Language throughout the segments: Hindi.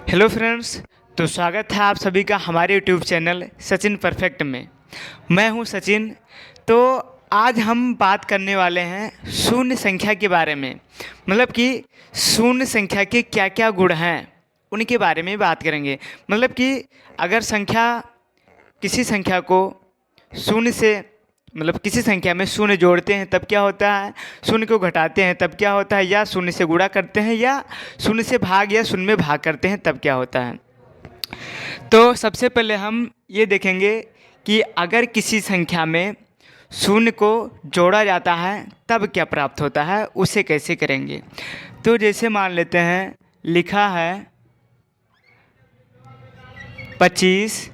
Hello friends. तो स्वागत है आप सभी का हमारे यूट्यूब चैनल सचिन परफेक्ट में। मैं हूं सचिन। तो आज हम बात करने वाले हैं शून्य संख्या के बारे में, मतलब कि शून्य संख्या के क्या क्या गुण हैं उनके बारे में बात करेंगे। मतलब कि अगर किसी संख्या को शून्य से मतलब किसी संख्या में शून्य जोड़ते हैं तब क्या होता है, शून्य को घटाते हैं तब क्या होता है, या शून्य से गुणा करते हैं या शून्य से भाग या शून्य में भाग करते हैं तब क्या होता है। तो सबसे पहले हम ये देखेंगे कि अगर किसी संख्या में शून्य को जोड़ा जाता है तब क्या प्राप्त होता है, उसे कैसे करेंगे। तो जैसे मान लेते हैं लिखा है 25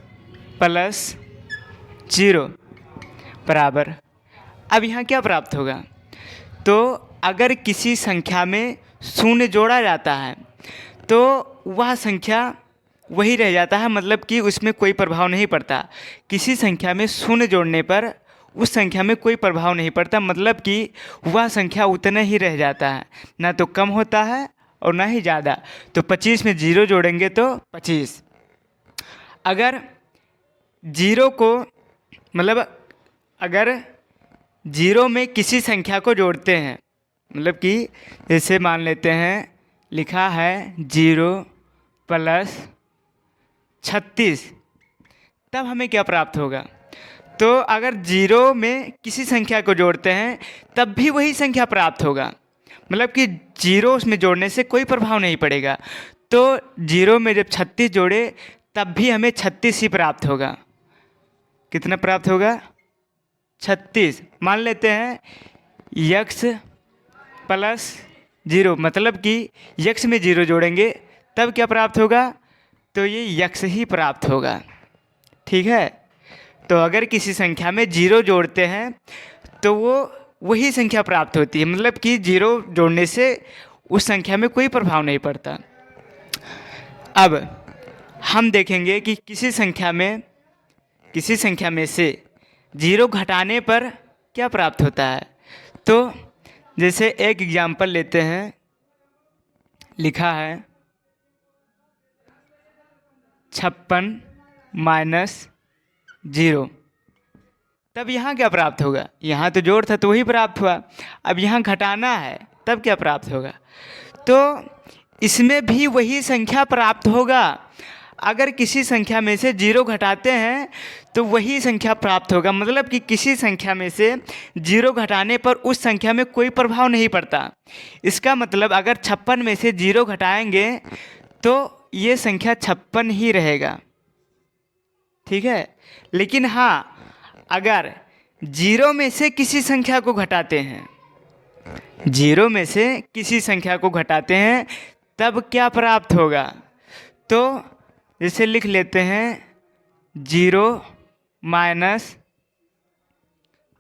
प्लस 0 बराबर। अब यहाँ क्या प्राप्त होगा, तो अगर किसी संख्या में शून्य जोड़ा जाता है तो वह संख्या वही रह जाता है, मतलब कि उसमें कोई प्रभाव नहीं पड़ता। किसी संख्या में शून्य जोड़ने पर उस संख्या में कोई प्रभाव नहीं पड़ता, मतलब कि वह संख्या उतना ही रह जाता है, ना तो कम होता है और ना ही ज़्यादा। तो 25 में 0 जोड़ेंगे तो 25। अगर जीरो को मतलब अगर जीरो में किसी संख्या को जोड़ते हैं, मतलब कि जैसे मान लेते हैं लिखा है 0 प्लस 36, तब हमें क्या प्राप्त होगा। तो अगर जीरो में किसी संख्या को जोड़ते हैं तब भी वही संख्या प्राप्त होगा, मतलब कि जीरो उसमें जोड़ने से कोई प्रभाव नहीं पड़ेगा। तो जीरो में जब 36 जोड़े तब भी हमें 36 ही प्राप्त होगा। कितना प्राप्त होगा, 36। मान लेते हैं यक्स प्लस 0, मतलब कि यक्स में 0 जोड़ेंगे तब क्या प्राप्त होगा, तो ये यक्स ही प्राप्त होगा। ठीक है। तो अगर किसी संख्या में 0 जोड़ते हैं तो वो वही संख्या प्राप्त होती है, मतलब कि 0 जोड़ने से उस संख्या में कोई प्रभाव नहीं पड़ता। अब हम देखेंगे कि किसी संख्या में से 0 घटाने पर क्या प्राप्त होता है। तो जैसे एक एग्जाम्पल लेते हैं, लिखा है 56 माइनस 0, तब यहाँ क्या प्राप्त होगा। यहाँ तो जोड़ था तो वही प्राप्त हुआ, अब यहाँ घटाना है तब क्या प्राप्त होगा, तो इसमें भी वही संख्या प्राप्त होगा। अगर किसी संख्या में से 0 घटाते हैं तो वही संख्या प्राप्त होगा, मतलब कि किसी संख्या में से 0 घटाने पर उस संख्या में कोई प्रभाव नहीं पड़ता। इसका मतलब अगर 56 में से 0 घटाएंगे तो ये संख्या 56 ही रहेगा। ठीक है। लेकिन हाँ, अगर 0 में से किसी संख्या को घटाते हैं, 0 में से किसी संख्या को घटाते हैं तब क्या प्राप्त होगा। तो जैसे लिख लेते हैं 0 माइनस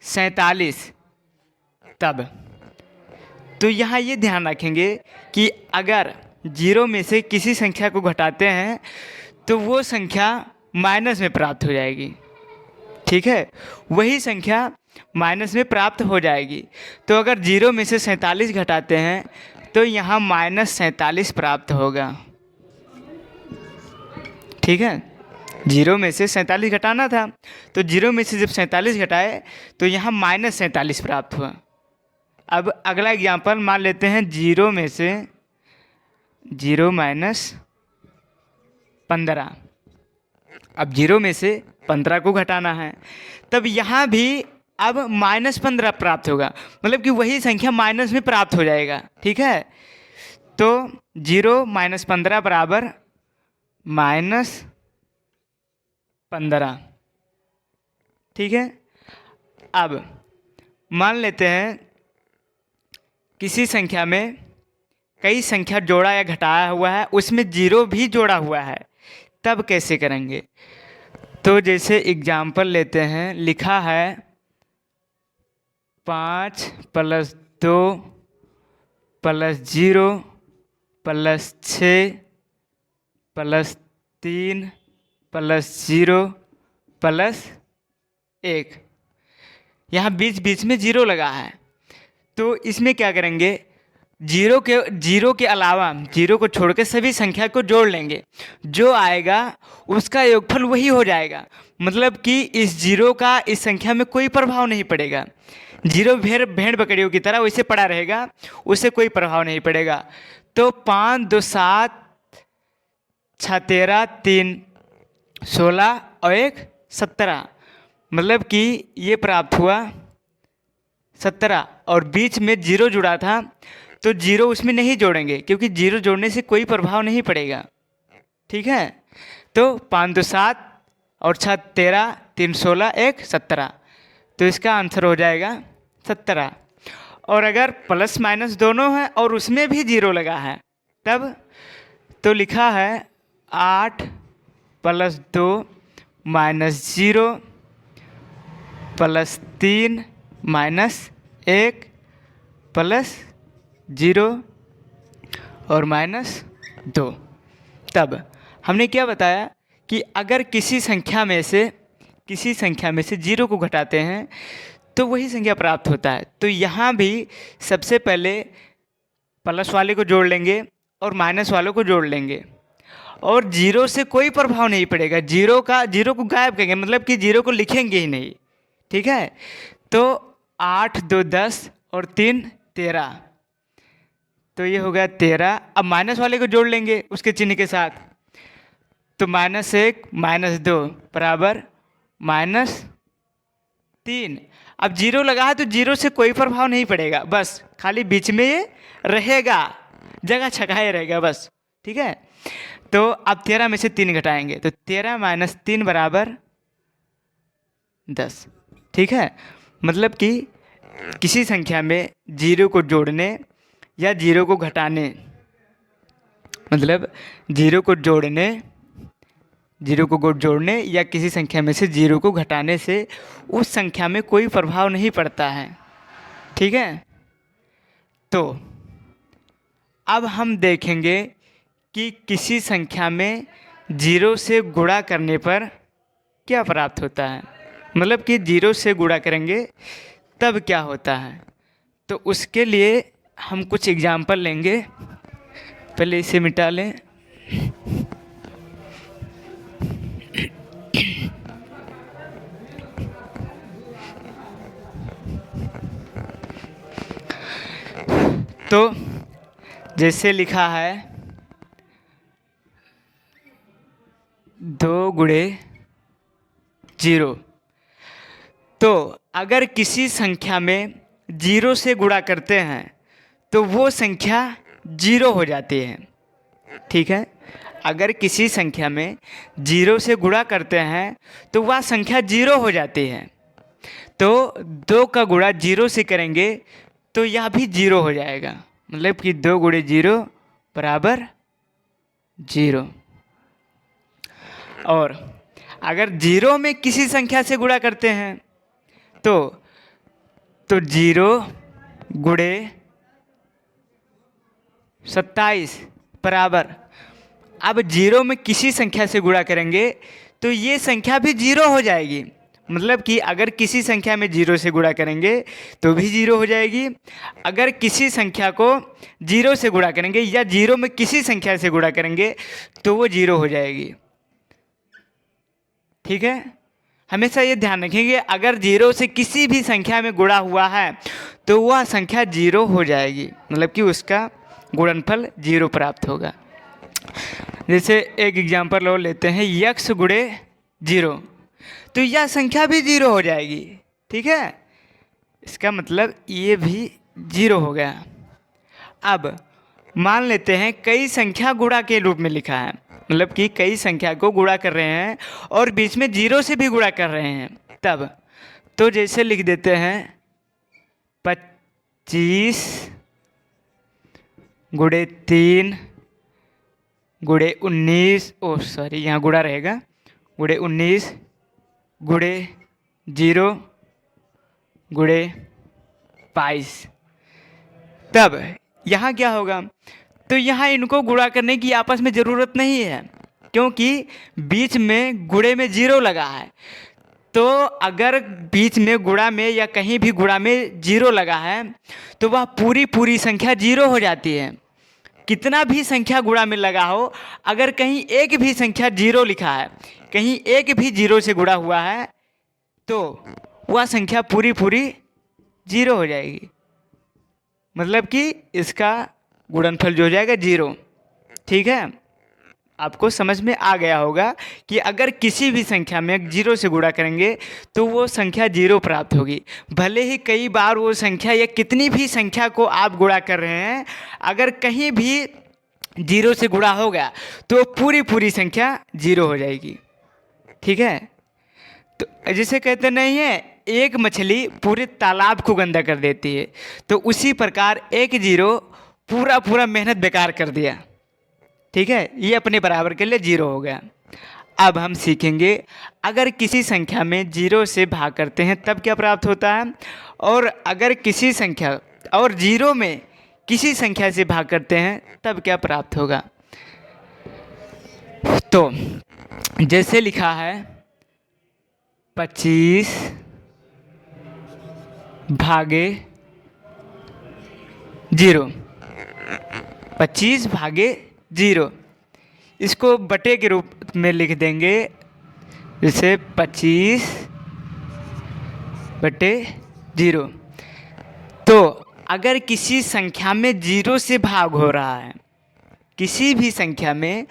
47, तब तो यहाँ ये ध्यान रखेंगे कि अगर 0 में से किसी संख्या को घटाते हैं तो वो संख्या माइनस में प्राप्त हो जाएगी। ठीक है, वही संख्या माइनस में प्राप्त हो जाएगी। तो अगर 0 में से 47 घटाते हैं तो यहाँ -47 प्राप्त होगा। ठीक है, 0 में से 47 घटाना था तो 0 में से जब 47 घटाए तो यहाँ -47 प्राप्त हुआ। अब अगला एग्जाम्पल मान लेते हैं 0 में से 0 माइनस 15। अब 0 में से 15 को घटाना है, तब यहाँ भी अब -15 प्राप्त होगा, मतलब कि वही संख्या माइनस में प्राप्त हो जाएगा। ठीक है, तो 0 माइनस 15 बराबर -15। ठीक है। अब मान लेते हैं किसी संख्या में कई संख्या जोड़ा या घटाया हुआ है, उसमें 0 भी जोड़ा हुआ है, तब कैसे करेंगे। तो जैसे एग्जाम्पल लेते हैं, लिखा है 5 plus 2 plus 0 plus 6 plus 3 plus 0 plus 1। यहाँ बीच बीच में 0 लगा है, तो इसमें क्या करेंगे, जीरो के अलावा जीरो को छोड़ के सभी संख्या को जोड़ लेंगे, जो आएगा उसका योगफल वही हो जाएगा। मतलब कि इस जीरो का इस संख्या में कोई प्रभाव नहीं पड़ेगा। जीरो भेड़ बकरियों की तरह वैसे पड़ा रहेगा, उससे कोई प्रभाव नहीं पड़ेगा। तो 5 2 7 6 13 3 16 और 1 17, मतलब कि ये प्राप्त हुआ 17। और बीच में जीरो जुड़ा था तो जीरो उसमें नहीं जोड़ेंगे, क्योंकि जीरो जोड़ने से कोई प्रभाव नहीं पड़ेगा। ठीक है, तो 5 2 7 और 6 13 3 16 1 17, तो इसका आंसर हो जाएगा 17। और अगर प्लस माइनस दोनों हैं और उसमें भी जीरो लगा है तब तो लिखा है 8 + 2 - 0 + 3 - 1 + 0 और -2। तब हमने क्या बताया कि अगर किसी संख्या में से जीरो को घटाते हैं तो वही संख्या प्राप्त होता है। तो यहाँ भी सबसे पहले प्लस वाले को जोड़ लेंगे और माइनस वालों को जोड़ लेंगे, और जीरो से कोई प्रभाव नहीं पड़ेगा। जीरो को गायब करेंगे, मतलब कि जीरो को लिखेंगे ही नहीं। ठीक है, तो 8 2 10 और 3 13, तो ये हो गया 13। अब माइनस वाले को जोड़ लेंगे उसके चिन्ह के साथ, तो -1 -2 बराबर -3। अब जीरो लगा है तो जीरो से कोई प्रभाव नहीं पड़ेगा, बस खाली बीच में ये रहेगा, जगह छकाए रहेगा बस। ठीक है, तो अब 13 में से 3 घटाएंगे तो 13 - 3 बराबर 10। ठीक है, मतलब कि किसी संख्या में जीरो को जोड़ने या जीरो को घटाने, मतलब जीरो को जोड़ने या किसी संख्या में से जीरो को घटाने से उस संख्या में कोई प्रभाव नहीं पड़ता है। ठीक है, तो अब हम देखेंगे कि किसी संख्या में जीरो से गुणा करने पर क्या प्राप्त होता है, मतलब कि जीरो से गुणा करेंगे तब क्या होता है। तो उसके लिए हम कुछ एग्जाम्पल लेंगे, पहले इसे मिटा लें। तो जैसे लिखा है 2 × 0, तो अगर किसी संख्या में जीरो से गुणा करते हैं तो वो संख्या जीरो हो जाती है। ठीक है, अगर किसी संख्या में जीरो से गुणा करते हैं तो वह संख्या जीरो हो जाती है। तो 2 का गुणा जीरो से करेंगे तो यह भी जीरो हो जाएगा, मतलब कि 2 × 0 बराबर 0। और अगर जीरो में किसी संख्या से गुणा करते हैं तो 0 × 27 बराबर, अब जीरो में किसी संख्या से गुणा करेंगे तो ये संख्या भी जीरो हो जाएगी। मतलब कि अगर किसी संख्या में जीरो से गुणा करेंगे तो भी जीरो हो जाएगी, अगर किसी संख्या को जीरो से गुणा करेंगे या जीरो में किसी संख्या से गुणा करेंगे तो वो जीरो हो जाएगी। ठीक है, हमेशा ये ध्यान रखेंगे, अगर जीरो से किसी भी संख्या में गुणा हुआ है तो वह संख्या जीरो हो जाएगी, मतलब कि उसका गुणनफल जीरो प्राप्त होगा। जैसे एक एग्जाम्पल और लेते हैं, x × 0, तो यह संख्या भी जीरो हो जाएगी। ठीक है, इसका मतलब ये भी जीरो हो गया। अब मान लेते हैं कई संख्या गुणा के रूप में लिखा है, मतलब कि कई संख्या को गुणा कर रहे हैं और बीच में जीरो से भी गुणा कर रहे हैं, तब तो जैसे लिख देते हैं 25 × 3 × 19, यहाँ गुणा रहेगा, × 19 × 0 × 22। तब यहाँ क्या होगा, तो यहाँ इनको गुणा करने की आपस में ज़रूरत नहीं है, क्योंकि बीच में गुणे में जीरो लगा है। तो अगर बीच में गुणा में या कहीं भी गुणा में जीरो लगा है तो वह पूरी पूरी संख्या जीरो हो जाती है। कितना भी संख्या गुणा में लगा हो, अगर कहीं एक भी संख्या जीरो लिखा है, कहीं एक भी जीरो से गुणा हुआ है तो वह संख्या पूरी पूरी जीरो हो जाएगी। मतलब कि इसका गुणनफल जो हो जाएगा जीरो। ठीक है, आपको समझ में आ गया होगा कि अगर किसी भी संख्या में जीरो से गुणा करेंगे तो वो संख्या जीरो प्राप्त होगी। भले ही कई बार वो संख्या या कितनी भी संख्या को आप गुणा कर रहे हैं, अगर कहीं भी जीरो से गुणा हो गया तो पूरी पूरी संख्या जीरो हो जाएगी। ठीक है, तो जिसे कहते नहीं है एक मछली पूरे तालाब को गंदा कर देती है, तो उसी प्रकार एक जीरो पूरा पूरा मेहनत बेकार कर दिया। ठीक है, ये अपने बराबर के लिए जीरो हो गया। अब हम सीखेंगे अगर किसी संख्या में जीरो से भाग करते हैं तब क्या प्राप्त होता है, और अगर किसी संख्या और जीरो में किसी संख्या से भाग करते हैं तब क्या प्राप्त होगा। तो जैसे लिखा है 25 भागे जीरो, 25 भागे जीरो, इसको बटे के रूप में लिख देंगे। जैसे 25 बटे जीरो। तो अगर किसी संख्या में जीरो से भाग हो रहा है, किसी भी संख्या में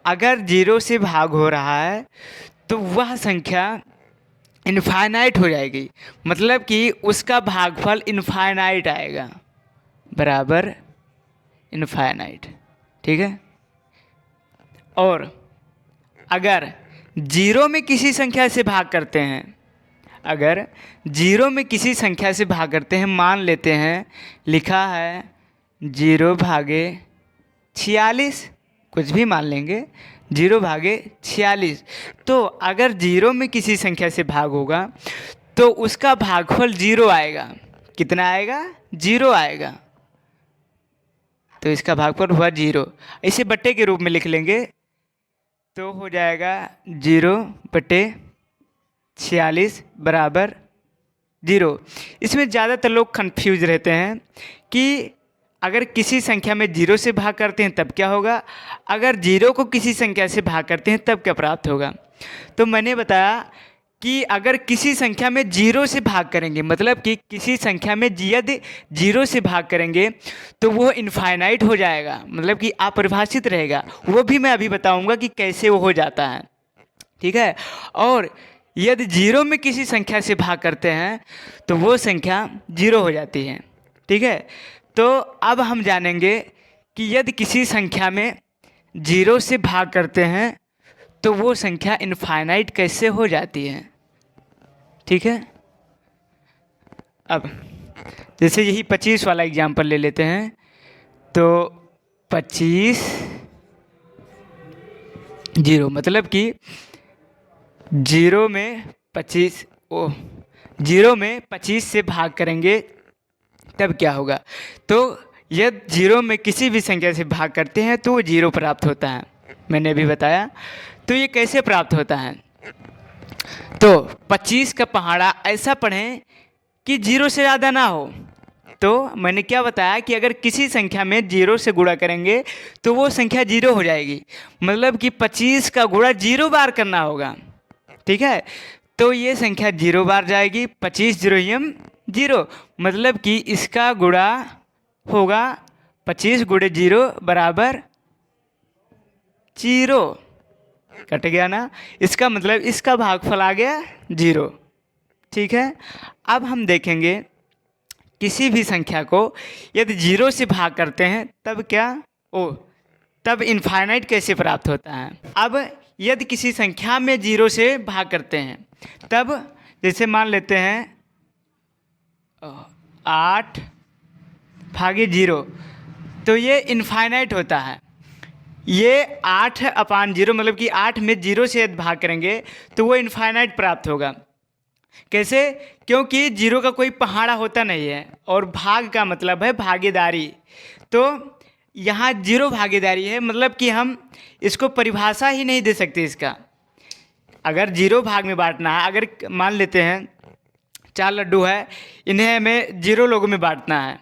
अगर जीरो से भाग हो रहा है तो वह संख्या इनफाइनाइट हो जाएगी। मतलब कि उसका भागफल इनफाइनाइट आएगा, बराबर इनफाइनाइट। ठीक है, और अगर जीरो में किसी संख्या से भाग करते हैं, अगर जीरो में किसी संख्या से भाग करते हैं, मान लेते हैं लिखा है 0 भागे 46, कुछ भी मान लेंगे 0 भागे 46, तो अगर जीरो में किसी संख्या से भाग होगा तो उसका भागफल जीरो आएगा। कितना आएगा? जीरो आएगा। तो इसका भागफल हुआ जीरो। इसे बट्टे के रूप में लिख लेंगे तो हो जाएगा 0 बटे 46 बराबर जीरो। इसमें ज़्यादातर लोग कंफ्यूज रहते हैं कि अगर किसी संख्या में जीरो से भाग करते हैं तब क्या होगा, अगर जीरो को किसी संख्या से भाग करते हैं तब क्या प्राप्त होगा। तो मैंने बताया कि अगर किसी संख्या में जीरो से भाग करेंगे, मतलब कि किसी संख्या में यदि जीरो से भाग करेंगे तो वो इनफाइनाइट हो जाएगा, मतलब कि अपरिभाषित रहेगा। वो भी मैं अभी बताऊंगा कि कैसे वो हो जाता है। ठीक है, और यदि जीरो में किसी संख्या से भाग करते हैं तो वो संख्या जीरो हो जाती है। ठीक है, तो अब हम जानेंगे कि यदि किसी संख्या में जीरो से भाग करते हैं तो वो संख्या इनफाइनाइट कैसे हो जाती है। ठीक है, अब जैसे यही 25 वाला एग्जाम्पल ले लेते हैं। तो 25 जीरो, मतलब कि जीरो में 25 से भाग करेंगे तब क्या होगा। तो यदि जीरो में किसी भी संख्या से भाग करते हैं तो वो जीरो प्राप्त होता है, मैंने अभी बताया। तो ये कैसे प्राप्त होता है, तो 25 का पहाड़ा ऐसा पढ़ें कि जीरो से ज़्यादा ना हो। तो मैंने क्या बताया कि अगर किसी संख्या में जीरो से गुणा करेंगे तो वो संख्या जीरो हो जाएगी, मतलब कि 25 का गुणा 0 बार करना होगा। ठीक है, तो ये संख्या 0 बार जाएगी, 25 0 0, मतलब कि इसका गुणा होगा 25 गुणे 0 बराबर 0। कट गया ना, इसका मतलब इसका भागफल आ गया 0। ठीक है, अब हम देखेंगे किसी भी संख्या को यदि 0 से भाग करते हैं तब क्या, तब इनफाइनाइट कैसे प्राप्त होता है। अब यदि किसी संख्या में 0 से भाग करते हैं तब जैसे मान लेते हैं 8 भागे 0, तो ये इनफाइनाइट होता है। ये 8/0, मतलब कि 8 में 0 से यदि भाग करेंगे तो वो इनफाइनाइट प्राप्त होगा। कैसे? क्योंकि 0 का कोई पहाड़ा होता नहीं है और भाग का मतलब है भागीदारी। तो यहाँ 0 भागीदारी है, मतलब कि हम इसको परिभाषा ही नहीं दे सकते इसका। अगर 0 भाग में बांटना है, अगर मान लेते हैं 4 लड्डू है, इन्हें हमें 0 लोगों में बांटना है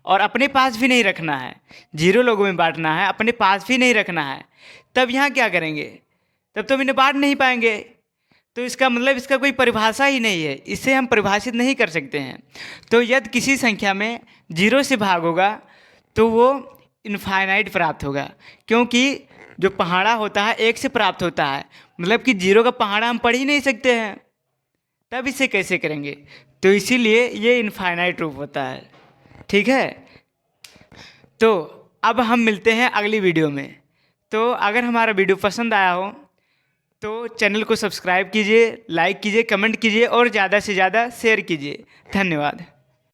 और अपने पास भी नहीं रखना है, 0 लोगों में बांटना है, अपने पास भी नहीं रखना है, तब यहाँ क्या करेंगे? तब तो हम इन्हें बांट नहीं पाएंगे। तो इसका मतलब इसका कोई परिभाषा ही नहीं है, इसे हम परिभाषित नहीं कर सकते हैं। तो यदि किसी संख्या में 0 से भाग होगा तो वो इनफाइनाइट प्राप्त होगा, क्योंकि जो पहाड़ा होता है 1 से प्राप्त होता है, मतलब कि 0 का पहाड़ा हम पढ़ ही नहीं सकते हैं, तब इसे कैसे करेंगे? तो इसीलिए ये इनफाइनाइट रूप होता है। ठीक है, तो अब हम मिलते हैं अगली वीडियो में। तो अगर हमारा वीडियो पसंद आया हो तो चैनल को सब्सक्राइब कीजिए, लाइक कीजिए, कमेंट कीजिए और ज़्यादा से ज़्यादा शेयर कीजिए। धन्यवाद।